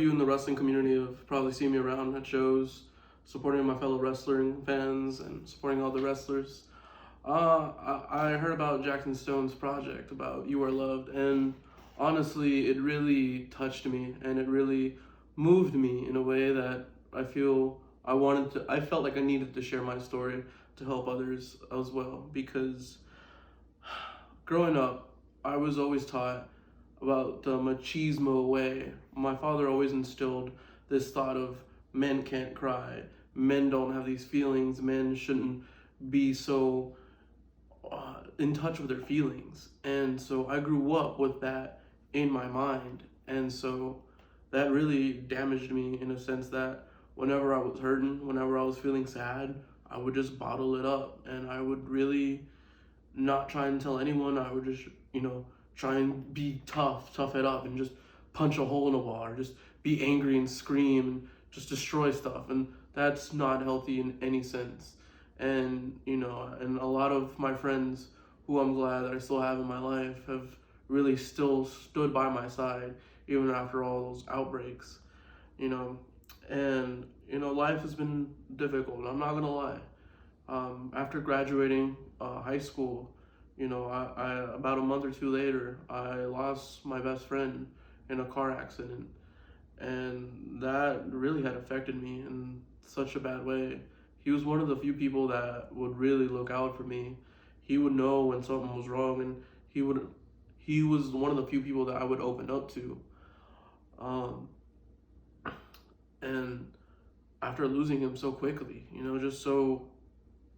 you in the wrestling community have probably seen me around at shows, supporting my fellow wrestling fans and supporting all the wrestlers. I heard about Jackson Stone's project about You Are Loved, and honestly, it really touched me and it really moved me in a way that I felt like I needed to share my story to help others as well. Because growing up, I was always taught about the machismo way. My father always instilled this thought of men can't cry, men don't have these feelings, men shouldn't be so in touch with their feelings. And so I grew up with that in my mind. And so that really damaged me in a sense that whenever I was hurting, whenever I was feeling sad, I would just bottle it up and I would really not try and tell anyone. I would just, try and be tough it up and just punch a hole in a wall or just be angry and scream and just destroy stuff. And that's not healthy in any sense. And, and a lot of my friends who I'm glad that I still have in my life have really still stood by my side even after all those outbreaks, and, life has been difficult. I'm not going to lie. After graduating high school, I about a month or two later, I lost my best friend in a car accident, and that really had affected me in such a bad way. He was one of the few people that would really look out for me. He would know when something was wrong, and he was one of the few people that I would open up to. Um, and after losing him so quickly, just so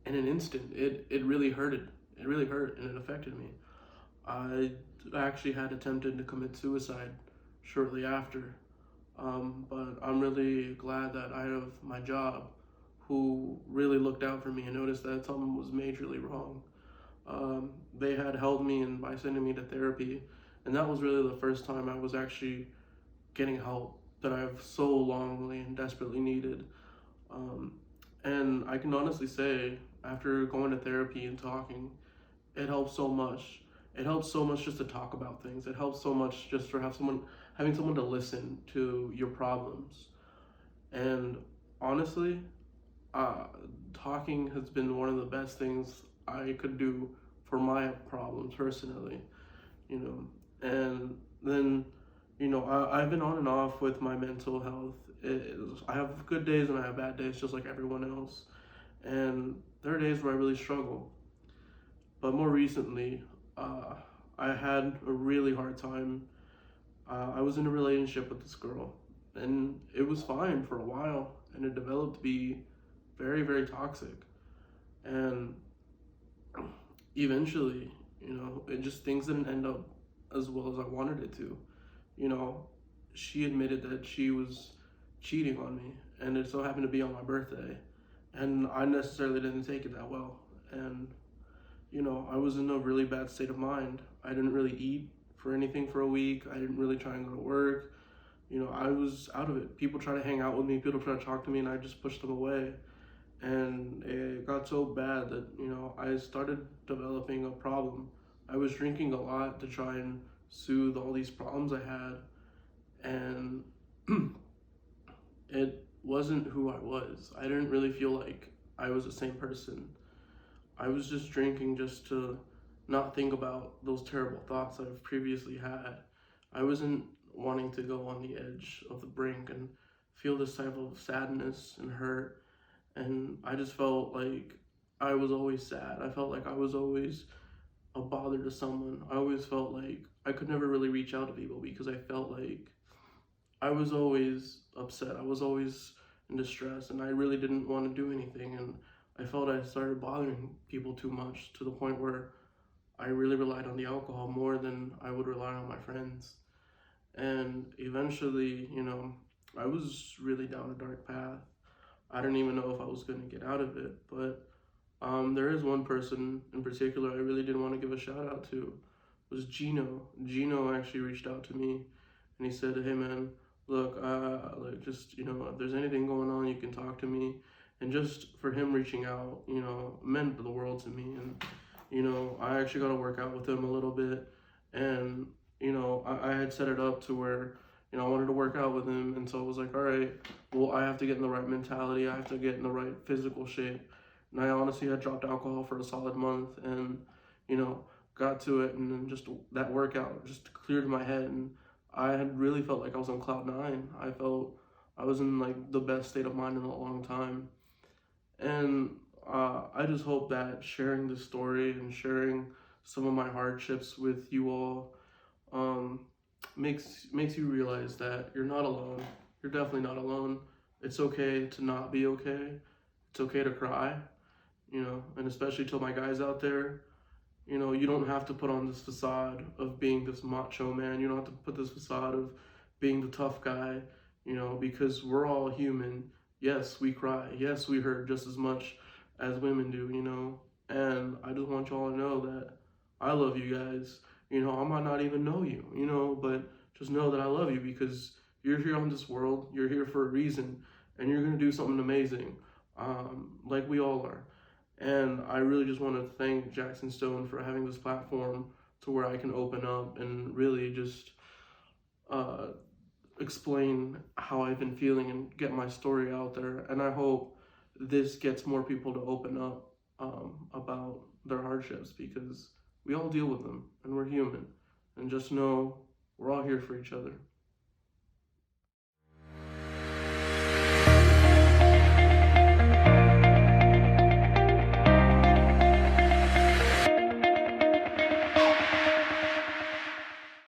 in an instant, it really hurted. It really hurt and it affected me. I actually had attempted to commit suicide shortly after. But I'm really glad that I have my job who really looked out for me and noticed that something was majorly wrong. They had helped me and by sending me to therapy, and that was really the first time I was actually getting help that I've so longly and desperately needed. And I can honestly say, after going to therapy and talking, it helps so much. It helps so much just to talk about things. It helps so much just for having someone to listen to your problems. And honestly, talking has been one of the best things I could do for my problems personally, And then, I've been on and off with my mental health. I have good days and I have bad days just like everyone else. And there are days where I really struggle. But more recently, I had a really hard time. I was in a relationship with this girl, and it was fine for a while, and it developed to be very, very toxic. And eventually, it just things didn't end up as well as I wanted it to. She admitted that she was cheating on me, and it so happened to be on my birthday, and I necessarily didn't take it that well. And I was in a really bad state of mind. I didn't really eat for anything for a week. I didn't really try and go to work. I was out of it. People try to hang out with me, people try to talk to me, and I just pushed them away. And it got so bad that, I started developing a problem. I was drinking a lot to try and soothe all these problems I had. And it wasn't who I was. I didn't really feel like I was the same person. I was just drinking just to not think about those terrible thoughts I've previously had. I wasn't wanting to go on the edge of the brink and feel this type of sadness and hurt. And I just felt like I was always sad. I felt like I was always a bother to someone. I always felt like I could never really reach out to people because I felt like I was always upset. I was always in distress, and I really didn't want to do anything. And I felt I started bothering people too much to the point where I really relied on the alcohol more than I would rely on my friends. And eventually, I was really down a dark path. I didn't even know if I was going to get out of it. But there is one person in particular I really didn't want to give a shout out to. It was Gino. Gino actually reached out to me, and he said, "Hey man, look, if there's anything going on, you can talk to me." And just for him reaching out, meant the world to me. And, I actually got to work out with him a little bit. And, I had set it up to where, I wanted to work out with him, and so I was like, all right, well, I have to get in the right mentality. I have to get in the right physical shape. And I honestly had dropped alcohol for a solid month, and you know, got to it, and then just that workout just cleared my head, and I had really felt like I was on cloud nine. I felt I was in like the best state of mind in a long time, and I just hope that sharing this story and sharing some of my hardships with you all um, makes you realize that you're not alone. You're definitely not alone. It's okay to not be okay. It's okay to cry, and especially to my guys out there, you don't have to put on this facade of being this macho man. You don't have to put this facade of being the tough guy, because we're all human. Yes, we cry. Yes, we hurt just as much as women do. And I just want y'all to know that I love you guys. I might not even know you, but just know that I love you because you're here on this world. You're here for a reason, and you're going to do something amazing, like we all are. And I really just want to thank Jackson Stone for having this platform to where I can open up and really just uh, explain how I've been feeling and get my story out there. And I hope this gets more people to open up about their hardships because we all deal with them and we're human. And just know we're all here for each other.